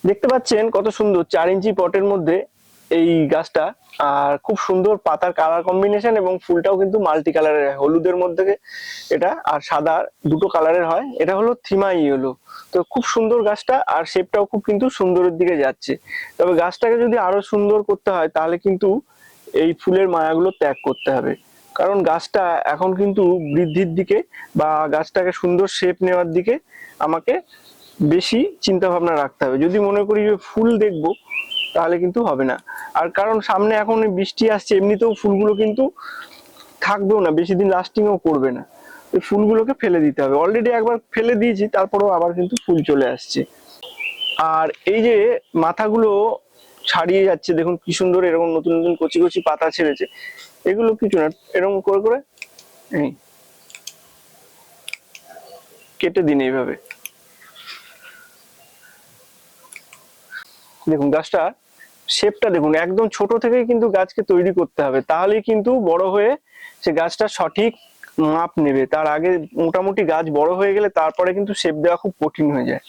দেখতে পাচ্ছেন কত সুন্দর 4 ইঞ্চি পটের মধ্যে এই গাছটা। আর খুব সুন্দর পাতার কালার কম্বিনেশন এবং ফুলটাও কিন্তু মাল্টি কালারের, হলুদের মধ্যে এটা আর সাদা দুটো কালারের হয়। এটা হলো থিমাই ইয়েলো। তো খুব সুন্দর গাছটা, আর শেপটাও খুব কিন্তু সুন্দরের দিকে যাচ্ছে। তবে গাছটাকে যদি আরো সুন্দর করতে হয় তাহলে কিন্তু এই ফুলের মায়াগুলো ত্যাগ করতে হবে, কারণ গাছটা এখন কিন্তু বৃদ্ধির দিকে বা গাছটাকে সুন্দর শেপ নেওয়ার দিকে আমাকে বেশি চিন্তা ভাবনা রাখতে হবে। যদি মনে করি যে ফুল দেখবো তাহলে কিন্তু হবে না। আর কারণ সামনে এখন বৃষ্টি আসছে, এমনিতেও ফুলগুলো কিন্তু থাকবেও না, বেশি দিন লাস্টিংও করবে না। এই ফুলগুলোকে ফেলে দিতে হবে, অলরেডি একবার ফেলে দিয়েছি, তারপরেও আবার কিন্তু ফুল চলে আসছে। আর এই যে মাথাগুলো ছাড়িয়ে যাচ্ছে, দেখুন কি সুন্দর এরকম নতুন নতুন কচি কচি পাতা ছেড়েছে। এগুলো কিছু না, এরকম করে করে এই কেটে দিন এইভাবে। দেখুন গাছটা শেপটা দেখুন, একদম ছোট থেকেই কিন্তু গাছকে তৈরি করতে হবে, তাহলেই কিন্তু বড় হয়ে সে গাছটা সঠিক মাপ নেবে। তার আগে মোটামুটি গাছ বড় হয়ে গেলে তারপরে কিন্তু শেপ দেওয়া খুব কঠিন হয়ে যায়।